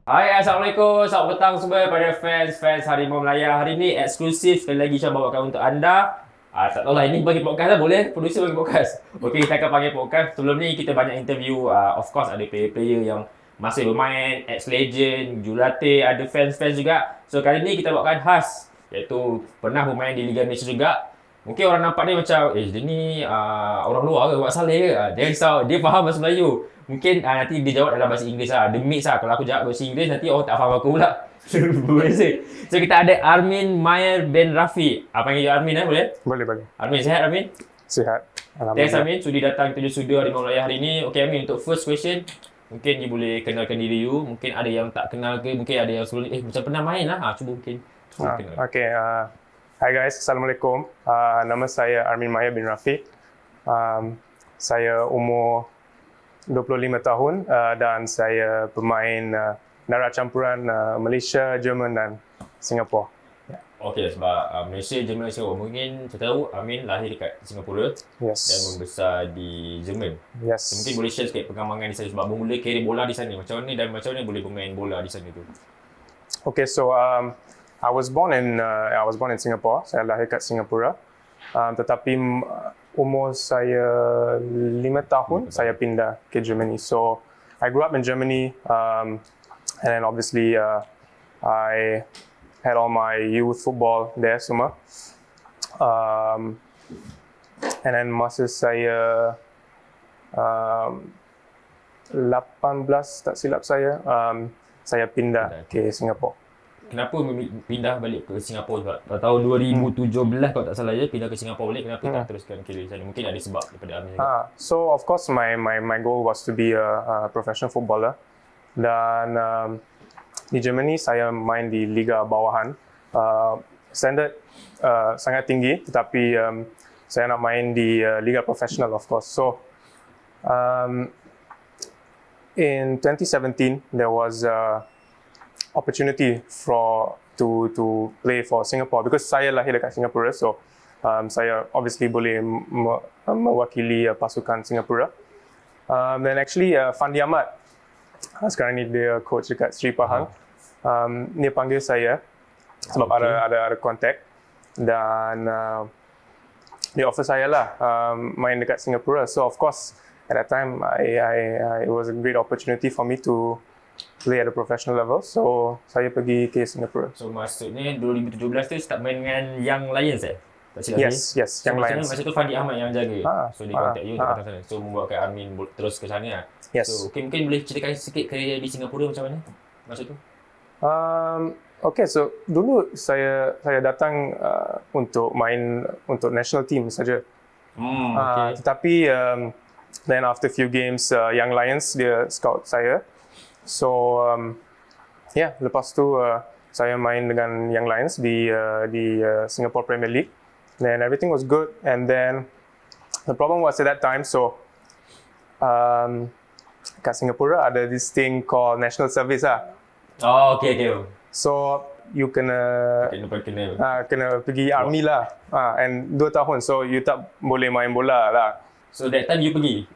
Hai, Assalamualaikum. Selamat petang semua pada fans Harimau Melaya. Hari ni eksklusif sekali lagi saya bawakan untuk anda. Tak tahu lah, ini bagi podcast lah, boleh? Producer bagi podcast. Okey, kita akan panggil podcast. Sebelum ni kita banyak interview. Of course ada player-player yang masih bermain, ex-legend, jurulatih, ada fans-fans juga. So kali ni kita bawakan khas, iaitu pernah bermain di Liga Malaysia juga. Mungkin orang nampak dia macam, dia ni orang luar ke, buat salah ke? Jangan risau, dia faham bahasa Melayu. Mungkin nanti dia jawab dalam bahasa Inggeris lah. Dia mix lah. Kalau aku jawab bahasa Inggeris, nanti orang tak faham aku pula. So kita ada Armin Maier bin Rafi. Panggil Armin boleh? Boleh. Armin, sihat Armin? Sihat. Thanks Armin, sudi datang ke studio Harimau Melaya hari ni. Okay Armin, untuk first question, mungkin you boleh kenalkan diri you. Mungkin ada yang tak kenal ke, mungkin ada yang sebelum ni, macam pernah main lah. Cuba mungkin kenal. Okay, hi guys, Assalamualaikum. Nama saya Armin Maier bin Rafi. Saya umur 25 tahun dan saya pemain darah campuran Malaysia, Jerman dan Singapura. Okey, sebab Malaysia, Jerman, Singapura. Mungkin saya tahu Armin lahir dekat Singapura dan membesar di Jerman. Yes. So, mungkin boleh share sikit pengalaman di sana sebab bermula kerjaya bola di sana. Macam mana dan macam mana boleh bermain bola di sana tu? Okay, so I was born in Singapore. Saya lahir kat Singapura. Tetapi umur saya 5 tahun, saya pindah ke Germany. So I grew up in Germany, and then obviously I had all my youth football there semua. And then masa saya 18 tak silap saya pindah ke Singapura. Kenapa pindah balik ke Singapura? Sebab tahun 2017 kalau tak salah pindah ke Singapura balik. Kenapa tak teruskan kerjaya di sana? Mungkin ada sebab daripada Armin juga. So of course my goal was to be a professional footballer. Dan di Germany saya main di liga bawahan. Standard sangat tinggi, tetapi saya nak main di liga profesional of course. So in 2017 there was opportunity to play for Singapore because saya lahir dekat Singapura, so saya obviously boleh mewakili pasukan Singapura. Then actually Fandi Ahmad, sekarang ni dia coach dekat Sri Pahang, dia panggil saya sebab ada contact dan dia offer saya lah main dekat Singapura. So of course at that time it was a great opportunity for me to play at a professional level, so saya pergi ke Singapura. So maksudnya 2017 tu start main dengan Young Lions Tak silap Yes, so, Young Lions. Masa tu Fandi Ahmad yang jaga. So dia contact you untuk datang sana. So membuatkan Armin terus ke sana. Yes. So mungkin boleh ceritakan sikit kerja di Singapura macam mana masa tu? Okay, so dulu saya datang untuk main untuk national team saja. Okay. Tetapi then after few games Young Lions dia scout saya. So lepas tu saya main dengan Young Lions di Singapore Premier League. Then everything was good, and then the problem was at that time, so kat Singapura ada this thing called national service Oh, okay. So you kena pergi army lah, and 2 tahun, so you tak boleh main bola lah. So that time you pergi?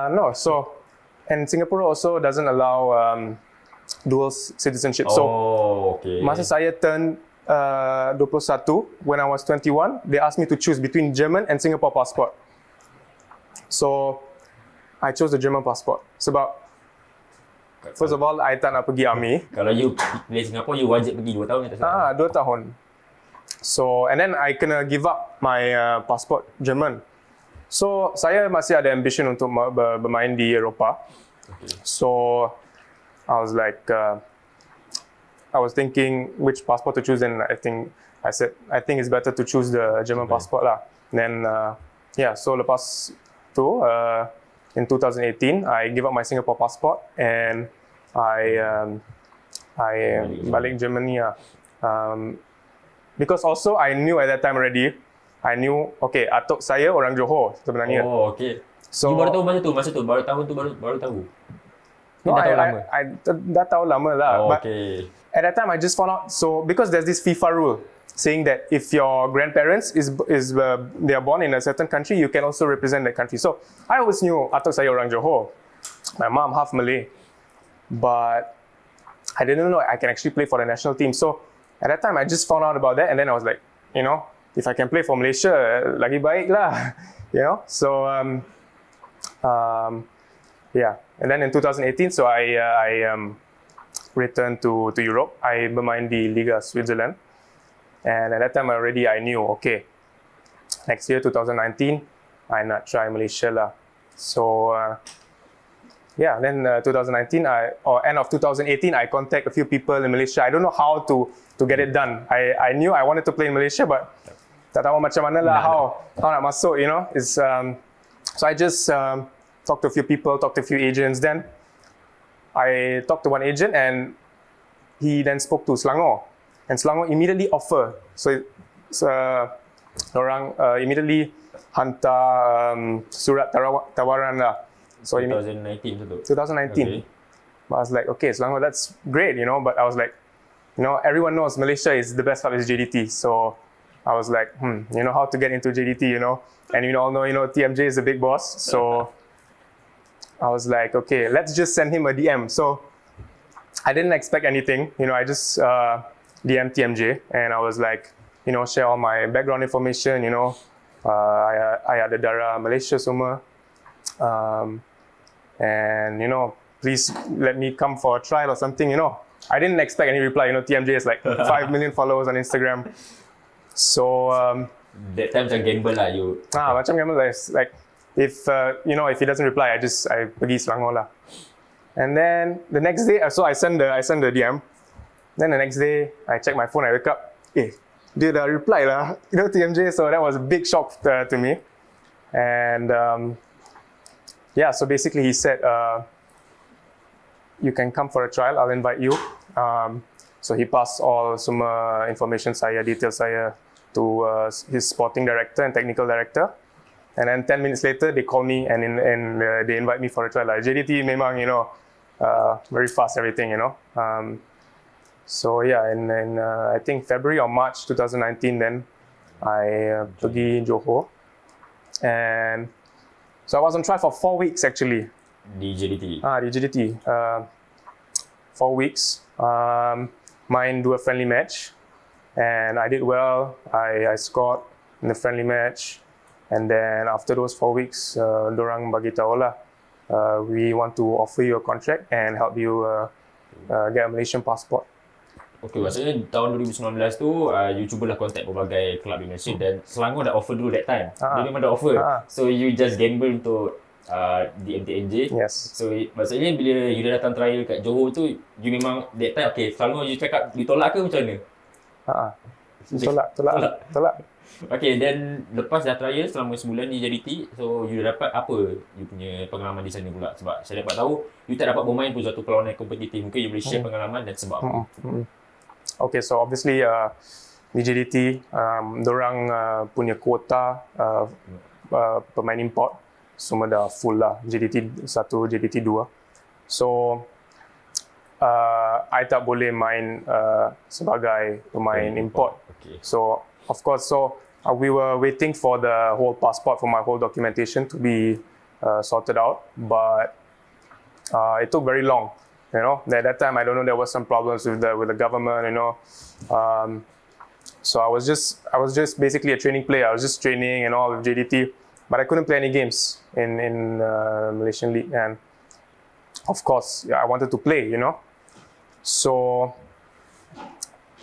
No, so and Singapore also doesn't allow dual citizenship. Masa saya turn 21, when I was 21, they asked me to choose between German and Singapore passport. So I chose the German passport sebab first of all I tak nak pergi army. Kalau you pilih Singapore, you wajib pergi 2 tahun atas. 2 tahun. So and then I kena give up my passport German. So saya masih ada ambition untuk bermain di Eropah. Okay. So I was like, I was thinking which passport to choose, and I think it's better to choose the German passport lah. Then so lepas tu in 2018 I give up my Singapore passport and I balik Germany because also I knew at that time already. I knew, okay, atuk saya orang Johor sebenarnya. Oh, okay. So, you baru tahu masa tu, baru tahun tu baru tahu? No, I dah tahu lama lah. Oh, but okay. At that time, I just found out, so because there's this FIFA rule saying that if your grandparents they are born in a certain country, you can also represent that country. So I always knew atuk saya orang Johor. My mom half Malay. but I didn't know I can actually play for the national team. So at that time, I just found out about that, and then I was like, if I can play for Malaysia, lagi baik lah, So yeah, and then in 2018, so I returned to Europe. I bermain di Liga Switzerland, and at that time already I knew, okay, next year 2019, I nak try Malaysia lah. So yeah, then 2019, or end of 2018, I contact a few people in Malaysia. I don't know how to get it done. I knew I wanted to play in Malaysia, but tak tahu macam mana lah, how nak masuk, It's, so I just talked to a few people, talked to a few agents. Then I talked to one agent, and he then spoke to Selangor, and Selangor immediately offer. So orang immediately hantar surat tawaran lah. So 2019 tu. 2019. Okay. But I was like, okay, Selangor, that's great, But I was like, everyone knows Malaysia is the best club is JDT. So I was like, how to get into JDT, And you all know, TMJ is the big boss. So I was like, okay, let's just send him a DM. So I didn't expect anything, I just DM TMJ, and I was like, share all my background information, I ada darah Malaysia semua. And please let me come for a trial or something. I didn't expect any reply. TMJ is like 5 million followers on Instagram. So that time macam gamble lah you. Macam gamble lah. Like if if he doesn't reply, I pergi Selangor lah. And then the next day, so I send the DM. Then the next day, I check my phone. I wake up, dia dah reply lah. TMJ. So that was a big shock to me. And yeah, so basically he said, you can come for a trial, I'll invite you. So he passed all semua information saya, details saya to his sporting director and technical director. And then 10 minutes later, they call me and they invite me for a trial. JDT memang, very fast everything, So yeah, and I think February or March 2019 then, I pergi Johor. And so I was on trial for 4 weeks actually. Di JDT? Di JDT. 4 weeks. Main 2 friendly match. And I did well. I scored in the friendly match. And then after those 4 weeks, dorang bagi tahu lah, we want to offer you a contract and help you get a Malaysian passport. Okay, maksudnya tahun 2019 tu, you cubalah contact berbagai kelab di Malaysia dan Selangor dah offer dulu that time. Dia memang dah offer. So you just gamble untuk di MTNJ. Yes. So maksudnya bila you dah datang trial kat Johor tu, you memang that time, okay, Selangor you cakap ditolak ke macam mana? Tolak. Okay, then lepas dah trial selama sebulan di JDT, so you dah dapat apa you punya pengalaman di sana pula? Sebab saya dapat tahu, you tak dapat bermain pun satu perlawanan kompetitif. Mungkin you boleh share pengalaman dan sebab apa? Okay, so obviously di JDT, dorang punya kuota pemain import semua dah full lah, JDT I, JDT II. So I tak boleh main sebagai pemain import. Okay. So of course, we were waiting for the whole passport, for my whole documentation to be sorted out, but it took very long. At that time, I don't know, there was some problems with the government. So I was just basically a training player. I was just training and all with JDT, but I couldn't play any games in Malaysian League. And of course, I wanted to play. So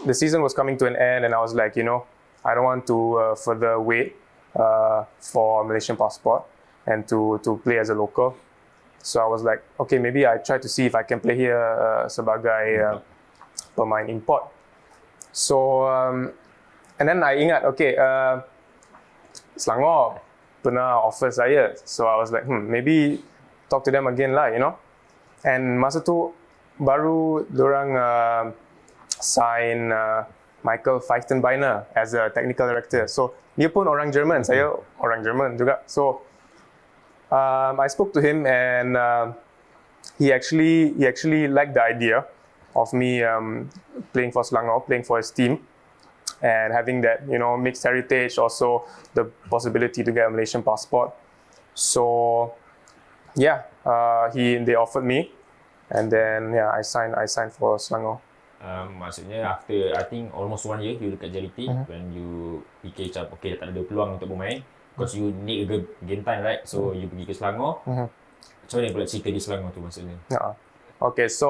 the season was coming to an end, and I was like, I don't want to further wait for a Malaysian passport and to play as a local. So I was like, okay, maybe I try to see if I can play here sebagai pemain import. So and then I ingat, okay, Selangor pernah offer saya. So I was like, maybe talk to them again lah, And masa tu baru dorang sign Michael Feichtenbeiner as a technical director. So dia pun orang Jerman, saya orang Jerman juga. So I spoke to him, and he actually liked the idea of me playing for Selangor, playing for his team, and having that mixed heritage, also the possibility to get a Malaysian passport. So yeah, they offered me, And then yeah, I signed for Selangor. Maksudnya after I think almost 1 year you dekat JDT when you fikir macam okay tak ada peluang untuk bermain because you need a game time, right? So you pergi ke Selangor. Macam mana pula cerita di Selangor tu maksudnya? Yeah. Okay, so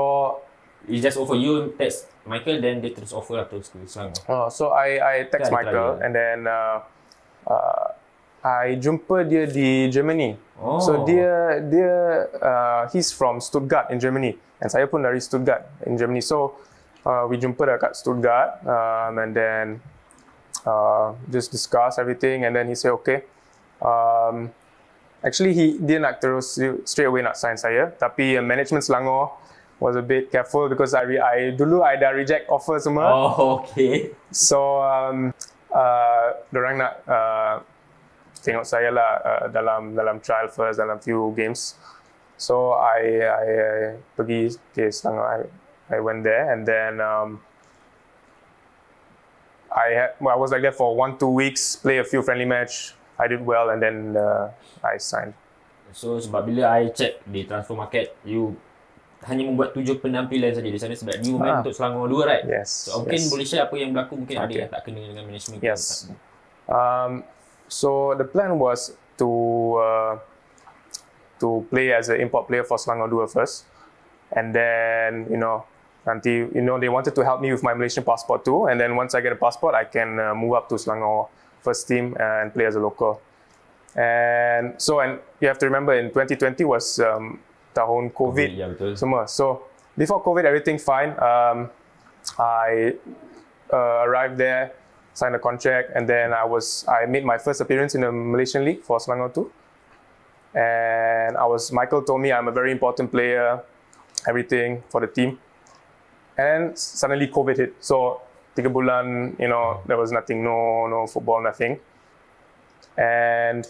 He just offer you text Michael, then dia terus offer lah terus ke Selangor. so I text Kan ada Michael trial. and then I jumpa dia di Germany. Oh. So he's from Stuttgart in Germany and saya pun dari Stuttgart in Germany. So we jumpa dekat Stuttgart and then just discuss everything and then he said okay. Actually dia nak terus straight away nak sign saya, tapi management Selangor was a bit careful because I dulu I dah reject offer semua. Oh, okay. So dorang nak tengok saya lah dalam trial first, dalam few games. So I pergi ke Selangor. I went there and then I was like there for 1-2 weeks, play a few friendly match. I did well and then I signed. So sebab bila I check di transfer market, you hanya membuat 7 penampilan saja di sana sebab you main untuk Selangor II, right? Yes. So mungkin yes. boleh share apa yang berlaku, mungkin ada Okay. yang tak kena dengan management. Yes. So the plan was to play as an import player for Selangor II first, and then nanti they wanted to help me with my Malaysian passport too, and then once I get a passport, I can move up to Selangor first team and play as a local. And you have to remember in 2020 was tahun COVID Ya, betul. semua. So before COVID, everything fine. I arrived there, signed a contract, and then I made my first appearance in the Malaysian League for Selangor II. And Michael told me I'm a very important player, everything for the team. And suddenly COVID hit. So 3 bulan, there was nothing, no football, nothing. And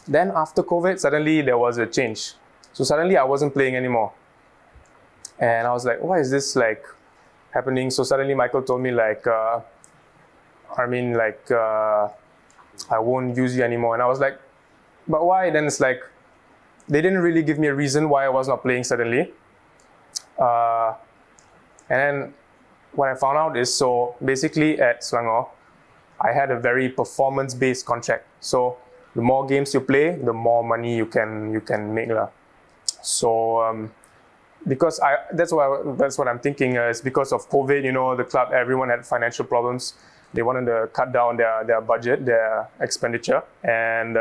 then after COVID, suddenly there was a change. So suddenly I wasn't playing anymore. And I was like, why is this like happening? So suddenly Michael told me like, Armin, like, I won't use you anymore. And I was like, but why? Then it's like, they didn't really give me a reason why I was not playing suddenly. And then what I found out is, so basically at Selangor, I had a very performance-based contract. So the more games you play, the more money you can make lah. So because that's what I'm thinking is because of COVID, the club, everyone had financial problems. They wanted to cut down their budget, their expenditure, and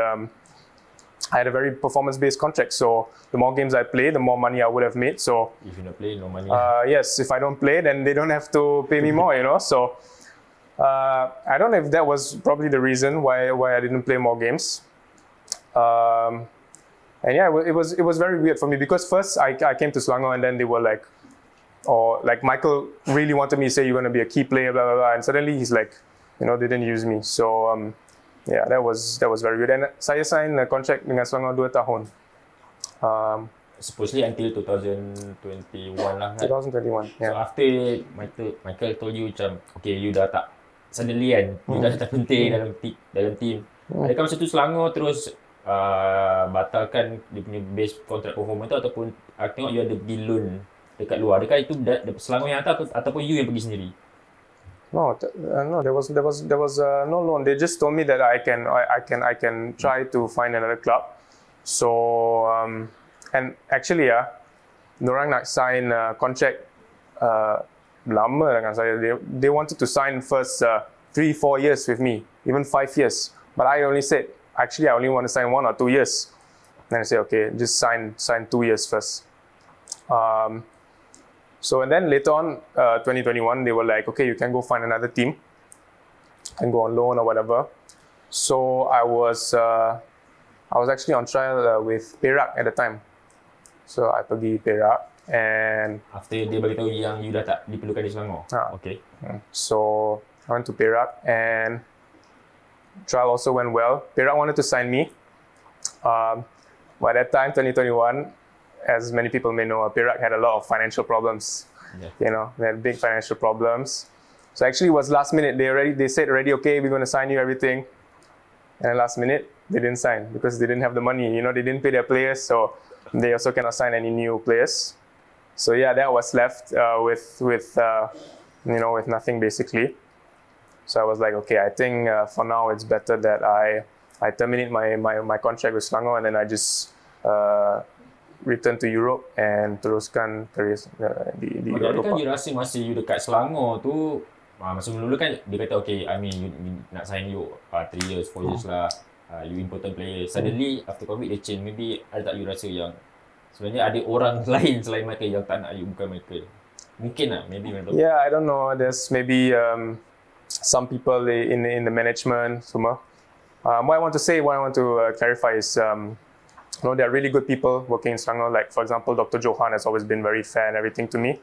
I had a very performance-based contract. So the more games I play, the more money I would have made. So If you not play, no money. yes, if I don't play, then they don't have to pay me more, So I don't know if that was probably the reason why I didn't play more games. And yeah, it was very weird for me because first I came to Selangor and then they were like, Michael really wanted me to say you're going to be a key player, blah blah blah, and suddenly he's like, they didn't use me. So yeah, that was very weird. And saya sign a contract dengan Selangor 2 tahun. Supposedly until 2021 lah kan? 2021. So Yeah. after Michael told you macam, okay, you dah tak suddenly kan, you dah tak penting dalam team. Adakah masa tu Selangor terus batalkan dia punya base kontrak performance tu ataupun tengok you ada pergi loan dekat luar? Adakah itu Selangor yang hantar ataupun you yang pergi sendiri? No, there was no loan. They just told me that I can try to find another club. So and actually dorang nak sign contract lama dengan saya. They wanted to sign first 3-4 years with me, even 5 years. But I only said actually I only want to sign 1 or 2 years. Then I said okay, just sign 2 years first. So and then later on, 2021, they were like, okay, you can go find another team and go on loan or whatever. So I was actually on trial with Perak at the time. So I pergi Perak and After dia beritahu yang you dah tak diperlukan di Selangor. Okay. so I went to Perak and trial also went well. Perak wanted to sign me. By that time, 2021, as many people may know, Perak had a lot of financial problems. Yeah. They had big financial problems. So actually it was last minute. They said already, okay, we're going to sign you everything. And then last minute, they didn't sign because they didn't have the money. They didn't pay their players, so they also cannot sign any new players. So yeah, that was left with nothing basically. So I was like, okay, I think for now it's better that I terminate my contract with Selangor, and then I just return to Europe and teruskan career di Jadi Eropah. kan you rasa masa you dekat Selangor tu, masa mula-mula kan dia kata okay, I mean you nak sign you 3 years, 4 years lah, you important player. Suddenly after COVID dia change, maybe ada tak you rasa yang sebenarnya ada orang lain selain Michael yang tak nak you, bukan Michael? Mungkin lah, maybe. Yeah, I don't know. There's maybe some people in the management semua. What I want to clarify is, there are really good people working in Selangor. Like, for example, Dr. Johan has always been very fair and everything to me.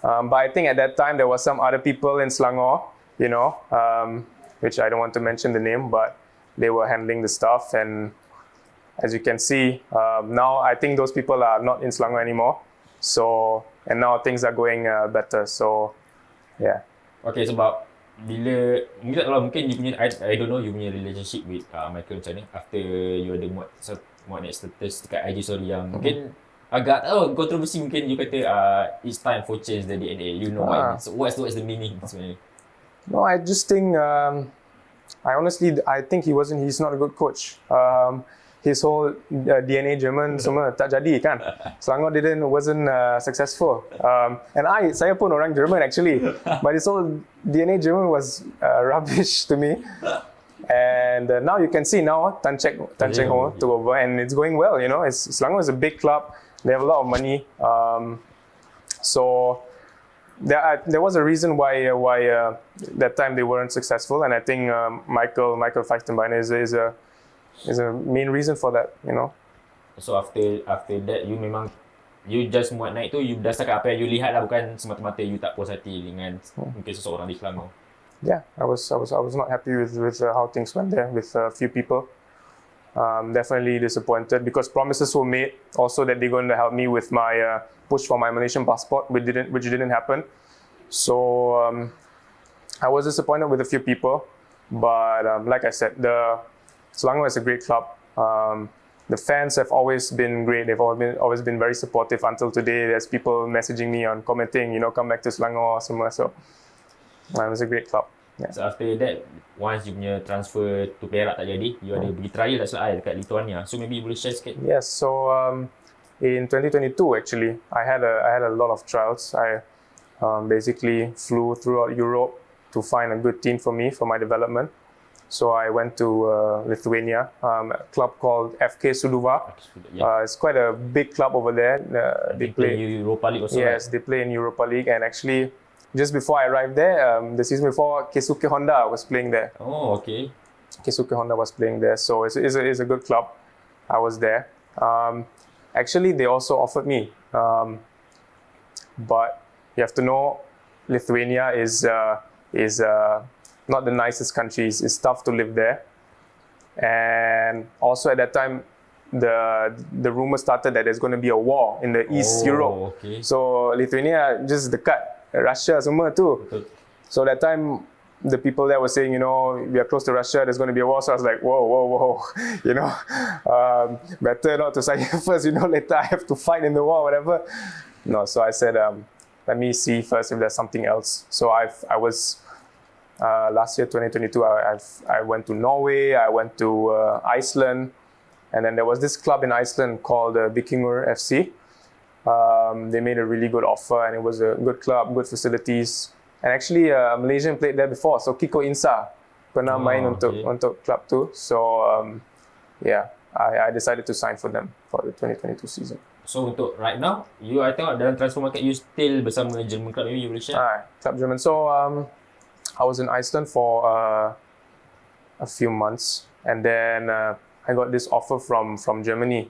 But I think at that time, there was some other people in Selangor, which I don't want to mention the name, but they were handling the stuff. And as you can see, now I think those people are not in Selangor anymore. So, and now things are going better. So, yeah. Okay, sebab bila mungkin tak tahu, mungkin you punya I don't know you punya relationship with Michael macam ni after you ada muat next status dekat IG story yang mungkin agak tahu kontroversi, mungkin you kata it's time for change the DNA, you know what I mean? So what's the meaning sebenarnya? No, I just think I think he's not a good coach. His whole DNA German semua tak jadi kan. Selangor wasn't successful. And saya pun orang German actually, but his whole DNA German was rubbish to me. And now you can see Tan Cheng Ho took over and it's going well. Selangor is a big club. They have a lot of money. So there was a reason why that time they weren't successful, and I think Michael Feichtenbeiner is a main reason for that, So after that you just muat naik tu, you berdasarkan apa yang you lihat lah, bukan semata-mata you tak puas hati dengan mungkin seseorang di Selangor. Yeah, I was not happy with how things went there with a few people. Definitely disappointed because promises were made also that they're going to help me with my push for my Malaysian passport, which didn't happen. So I was disappointed with a few people, but like I said, Selangor is a great club. The fans have always been great. They've always been very supportive until today. There's people messaging me on commenting, come back to Selangor semua. So it was a great club. Yeah. So after that, once you punya transfer to Perak tak jadi, you ada pergi trial tak salah dekat Lithuania. So maybe you boleh share sikit. Yes. So in 2022 actually, I had a lot of trials. I basically flew throughout Europe to find a good team for me for my development. So I went to Lithuania, a club called FK Suduva. Yeah. It's quite a big club over there. They play Europa League also. Yes, they play in Europa League, and actually, just before I arrived there, the season before, Keisuke Honda was playing there. Oh, okay. Keisuke Honda was playing there, so it's a good club. I was there. Actually, they also offered me, but you have to know, Lithuania is not the nicest country. It's tough to live there, and also at that time, the rumor started that there's going to be a war in the East Europe. Okay. So Lithuania just dekat Russia semua tu. So that time, the people there were saying, we are close to Russia, there's going to be a war. So I was like, whoa, better not to sign first, later I have to fight in the war, whatever. No, so I said, let me see first if there's something else. So I was, last year, 2022, I went to Norway, I went to Iceland, and then there was this club in Iceland called Vikingur FC. They made a really good offer, and it was a good club, good facilities. And actually, a Malaysian played there before, so Kiko Insa pernah main untuk club tu. So yeah, I decided to sign for them for the 2022 season. So untuk right now, I tengok dalam transfer market, you still bersama German club, maybe you boleh share? Club German. So I was in Iceland for a few months, and then I got this offer from Germany.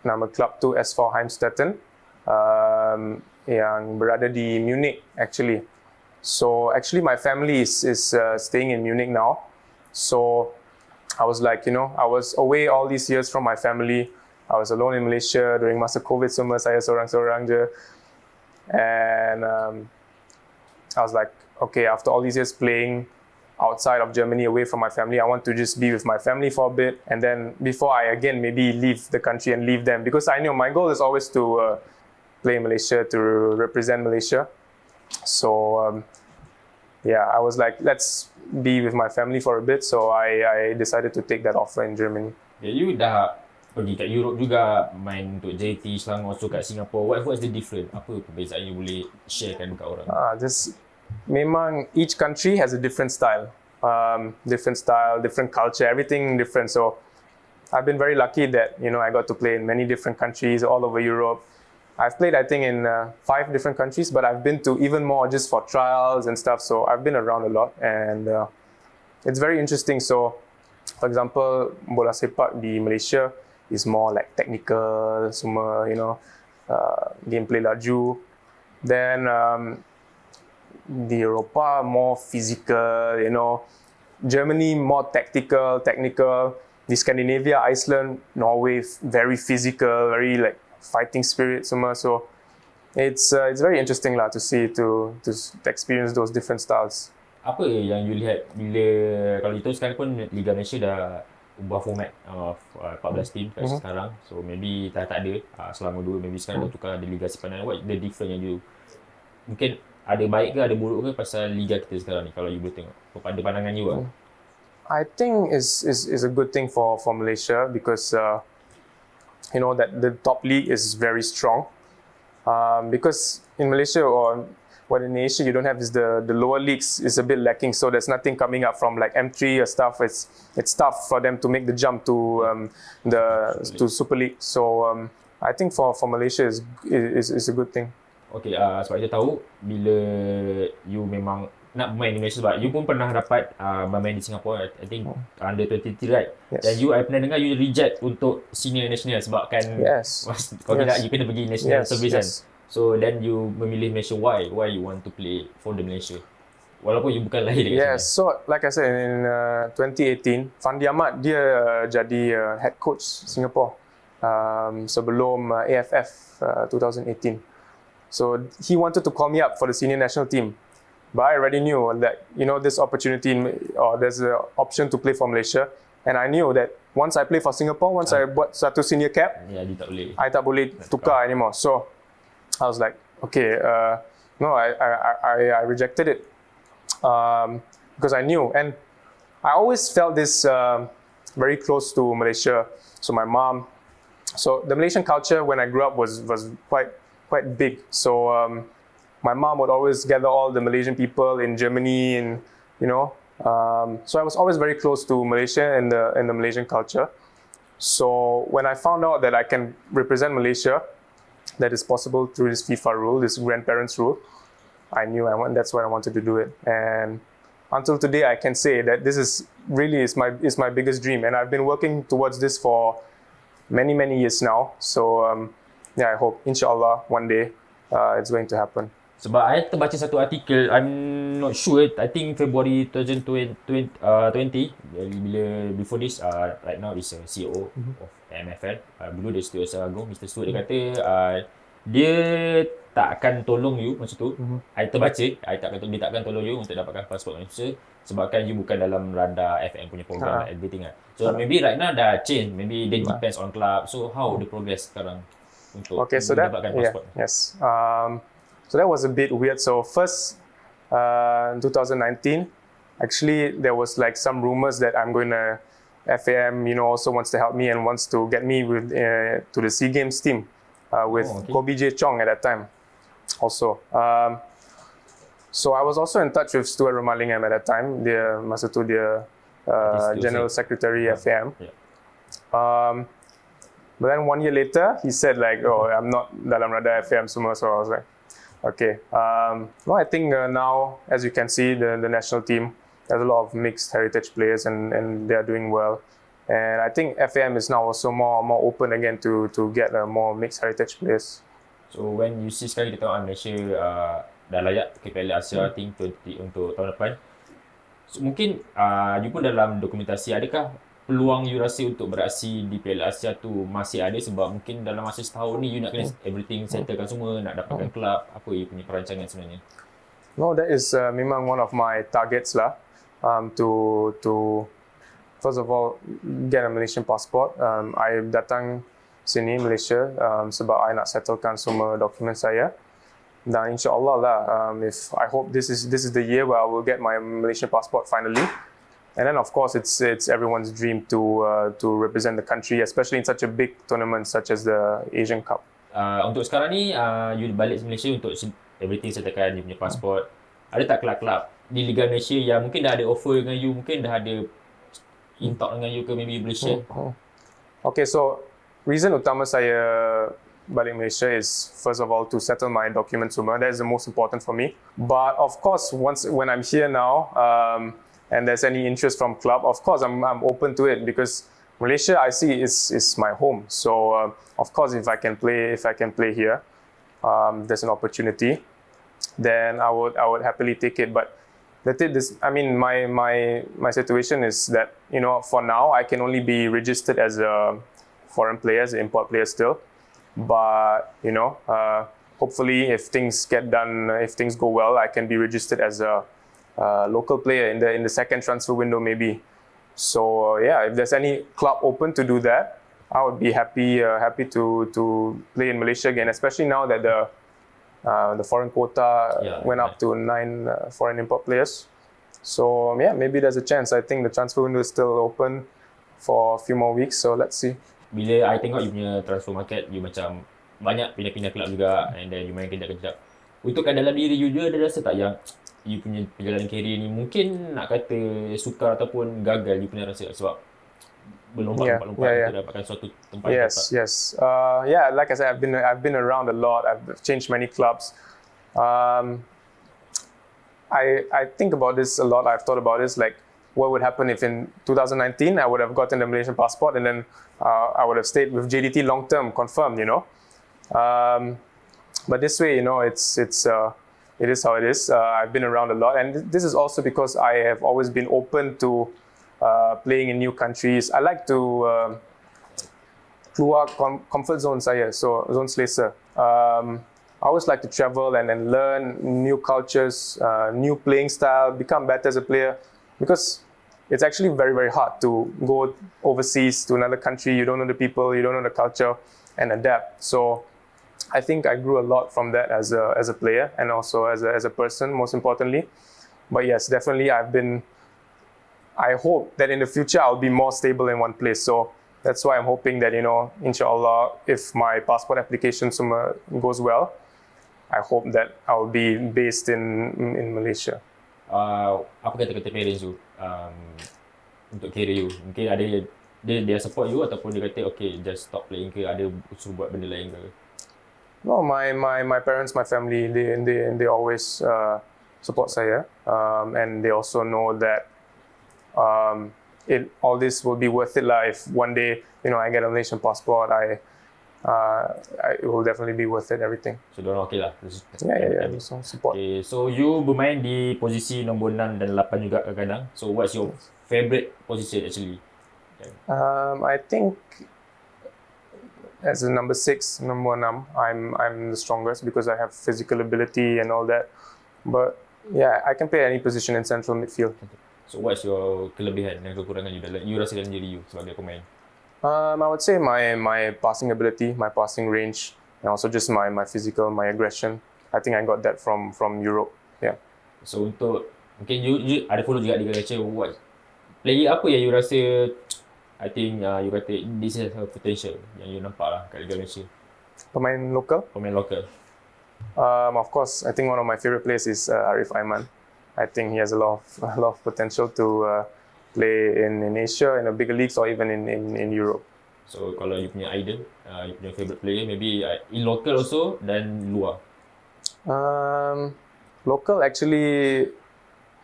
Nama club tu SV Heimstetten, yang berada di Munich actually. So actually my family is staying in Munich now. So I was like, I was away all these years from my family. I was alone in Malaysia during masa COVID semua, saya seorang-seorang je. And I was like, okay, after all these years playing outside of Germany, away from my family, I want to just be with my family for a bit, and then before I again maybe leave the country and leave them, because I know my goal is always to play in Malaysia, to represent Malaysia. So yeah, I was like, let's be with my family for a bit. So I decided to take that offer in Germany. You dah pergi kat Europe juga, main untuk JDT Selangor II kat Singapura. What's the difference? Apa perbezaan you boleh sharekan kat orang? Memang each country has a different style, different culture, everything different. So I've been very lucky that I got to play in many different countries all over Europe. I've played, I think, in 5 different countries, but I've been to even more just for trials and stuff. So I've been around a lot, and it's very interesting. So, for example, bola sepak di Malaysia is more like technical, semua, gameplay laju. Then the Europa more physical, Germany more technical. The Scandinavia, Iceland, Norway, very physical, very like fighting spirit semua. So it's very interesting lah to see to experience those different styles. Apa yang you lihat bila kalau itu sekarang pun Liga Malaysia dah ubah format 14 team kat sekarang. So maybe tak ada Selangor II, maybe sekarang dah tukar ada Liga Sipanan. What the difference yang you mungkin ada baik ke ada buruk ke pasal liga kita sekarang ni kalau you boleh tengok pada pandangan you lah. I think is a good thing for Malaysia because that the top league is very strong. Because in Malaysia or in Asia you don't have is the lower leagues is a bit lacking, so there's nothing coming up from like M3 or stuff. It's tough for them to make the jump to to Super League. So I think for Malaysia is a good thing. Okay, sebab kita tahu bila you memang nak bermain di Malaysia sebab you pun pernah dapat bermain di Singapura, I think under 23, right? Yes. Dan you, I pernah dengar you reject untuk senior national sebab kan kalau tidak you kena pergi national service kan. So then you memilih Malaysia. Why you want to play for the Malaysia? Walaupun you bukan lahir dekat sana. So like I said in 2018, Fandi Ahmad dia jadi head coach Singapore sebelum AFF 2018. So he wanted to call me up for the senior national team. But I already knew that, this opportunity or there's an option to play for Malaysia. And I knew that once I play for Singapore, once I buat satu senior cap, I tak boleh tukar anymore. So I was like, okay, no, I rejected it because I knew. And I always felt this very close to Malaysia. So my mom, so the Malaysian culture when I grew up was quite big. So my mom would always gather all the Malaysian people in Germany, and so I was always very close to Malaysia and the Malaysian culture. So when I found out that I can represent Malaysia, that is possible through this FIFA rule, this grandparents rule, I knew that's why I wanted to do it. And until today, I can say that this is really my biggest dream, and I've been working towards this for many years now. So I hope, inshallah, one day it's going to happen. Sebab I terbaca satu artikel, I'm not sure, I think February 2020, bila before this, right now is a CEO of MFL, dulu dia Setiausaha Agung, Mr. Stewart, dia kata dia tak akan tolong you masa tu. I terbaca, dia tak akan tolong you untuk dapatkan pasport Malaysia sebabkan you bukan dalam radar FM punya program everything lah. So maybe right now dah change, maybe it depends on club. So how the progress sekarang untuk mendapatkan pasport? Yes. So that was a bit weird. So first, in 2019, actually there was like some rumors that I'm going to FAM, also wants to help me and wants to get me with to the SEA Games team with Kobe J. Chong at that time. Also, so I was also in touch with Stuart Romalingam at that time. Dia masa tu dia General Secretary FAM. But then 1 year later, he said like, "Oh, I'm not dalam radar FAM semua." So I was like, okay. No, I think now, as you can see, the national team, there's a lot of mixed heritage players and they are doing well. And I think FAM is now also more open again to get more mixed heritage players. So when you see sekarang kita tengok Malaysia dah layak ke Piala Asia I think untuk tahun depan. So, mungkin you pun dalam dokumentasi, adakah peluang you rasa untuk beraksi di Piala Asia tu masih ada sebab mungkin dalam masa setahun ni you nak kena everything settlekan semua, nak dapatkan kelab, apa you punya perancangan sebenarnya? No, that is memang one of my targets lah, to first of all get a Malaysian passport. I datang sini Malaysia sebab I nak settlekan semua dokumen saya. Dan insyaAllah lah, if I hope this is the year where I will get my Malaysian passport finally. And then of course it's everyone's dream to represent the country, especially in such a big tournament such as the Asian Cup. Untuk sekarang ni, you balik Malaysia untuk everything settlekan you punya passport. Ada tak kelab-kelab di Liga Malaysia yang mungkin dah ada offer dengan you, mungkin dah ada in-talk dengan you ke, maybe you boleh share? Okay, so reason utama saya balik Malaysia is first of all to settle my documents semua. That is the most important for me. But of course, when I'm here now and there's any interest from club, of course I'm open to it because Malaysia I see is my home. So of course if I can play here, there's an opportunity, then I would happily take it. But my situation is that for now I can only be registered as a foreign player, as an import player still. But hopefully if things get done, if things go well, I can be registered as a local player in the second transfer window maybe. So yeah, if there's any club open to do that, I would be happy to play in Malaysia again, especially now that the foreign quota went up to 9 foreign import players. So yeah, maybe there's a chance. I think the transfer window is still open for a few more weeks, so let's see. Bila I tengok you punya transfer market, you macam banyak pindah-pindah kelab juga, and then you main kejap-kejap. Untuk kat dalam diri you, ada rasa tak yang you punya perjalanan career ni mungkin nak kata sukar ataupun gagal you punya rasa sebab berlompat-lompat untuk dapatkan suatu tempat? Yes. Like I said, I've been around a lot. I've changed many clubs. I think about this a lot. I've thought about this, like what would happen if in 2019 I would have gotten the Malaysian passport and then I would have stayed with JDT long term, confirmed, But this way, it is how it is. I've been around a lot, and this is also because I have always been open to playing in new countries. I like to keluar comfort zone saya, so zone selesa. I always like to travel and then learn new cultures, new playing style, become better as a player, because it's actually very, very hard to go overseas to another country. You don't know the people, you don't know the culture, and adapt. So I think I grew a lot from that as a player and also as a person, most importantly. But yes, definitely I hope that in the future I'll be more stable in one place. So that's why I'm hoping that, inshallah, if my passport application goes well, I hope that I'll be based in Malaysia. Apa kata-kata parents you untuk career you? Mungkin ada dia support you ataupun dia kata okay, just stop playing ke, ada suruh buat benda lain ke? No, my parents, my family, they always support saya, and they also know that all this will be worth it lah. If one day I get a Malaysian passport, it will definitely be worth it, everything. So diorang okay lah? Yeah. So support. Okay, so you bermain di posisi nombor 6 dan 8 juga kadang-kadang. So what's your favourite position actually? I think as a number 6, number 6, I'm the strongest because I have physical ability and all that. But yeah, I can play any position in central midfield. So what's your kelebihan dan kekurangan you rasa dalam diri you sebagai pemain? I would say my passing ability, my passing range, and also just my physical, my aggression. I think I got that from Europe. Yeah. So untuk mungkin you ada follow juga Liga Malaysia, what player apa yang you rasa I think you kata this is a potential yang you nampak lah kat Liga Malaysia? Pemain lokal? Pemain lokal. Of course, I think one of my favorite players is Armin. I think he has a lot of potential to play in Asia, in the bigger leagues, or even in Europe. So kalau you punya idol, you punya favorite player, maybe in local also dan luar? Local actually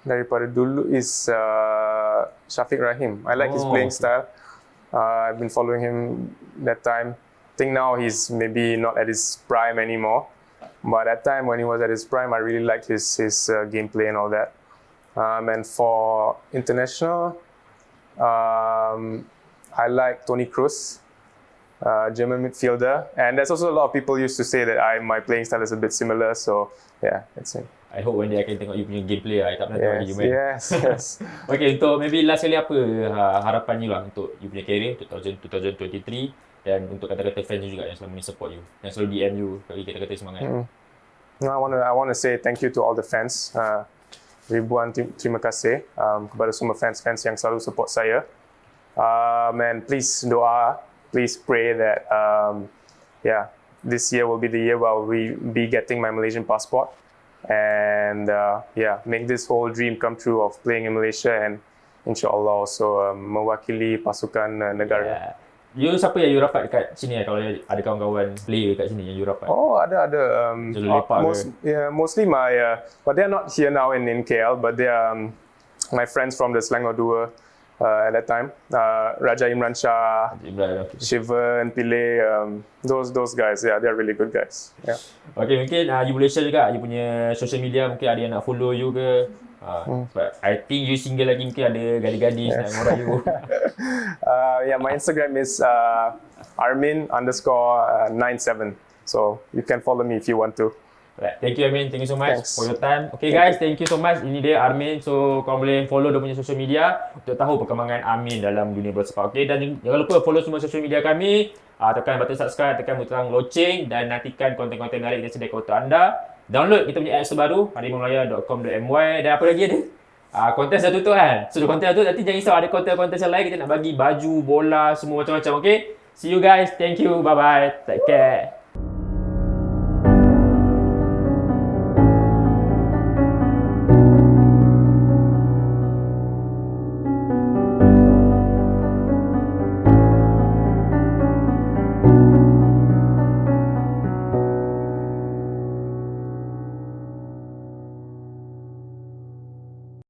daripada dulu is Shafiq Rahim. I like his playing style. I've been following him that time. I think now he's maybe not at his prime anymore. But at that time when he was at his prime, I really liked his gameplay and all that. And for international, I like Toni Kroos, German midfielder. And there's also a lot of people used to say that my playing style is a bit similar. So yeah, that's it. I hope one day I can tengok you punya gameplay lah. I tak pernah tengok lagi you main. Yes. Okay, untuk maybe last kali apa harapan you lah untuk you punya career 2023 Dan untuk kata-kata fans juga yang selalu support you, yang selalu DM you, bagi kata-kata semangat. No, I wanna say thank you to all the fans. Ribuan terima kasih kepada semua fans-fans yang selalu support saya. And please doa, please pray that this year will be the year where we be getting my Malaysian passport, and make this whole dream come true of playing in Malaysia and insyaAllah also mewakili pasukan negara. Yeah. You siapa yang you rapat dekat sini kalau ada kawan-kawan player kat sini yang you rapat? Oh, ada. Selalu lepak Mostly but they're not here now in KL, but they are my friends from the Selangor II at that time. Raja Imran Shah, Shivan, Pile, those guys, they're really good guys. Yeah. Okay, mungkin you boleh share juga you punya social media, mungkin ada yang nak follow you ke? But I think you single lagi, mungkin ada gadis-gadis nak ngorak you. My Instagram is Armin_97. So you can follow me if you want to. Right. Thank you Armin, thank you so much Thanks. for your time. Okay guys, thank you so much. Ini dia Armin. So korang boleh follow dia punya social media untuk tahu perkembangan Armin dalam dunia bola sepak. Okay, dan jangan lupa follow semua social media kami. Tekan button subscribe, tekan butang loceng dan nantikan konten-konten menarik kita sediakan untuk anda. Download kita punya apps terbaru harimaumalaya.com.my. Dan apa lagi ada? Konten dah tutup kan? So konten dah tutup, nanti jangan risau ada konten-konten yang lain kita nak bagi baju, bola, semua macam-macam. Okay, see you guys, thank you, bye bye, take care.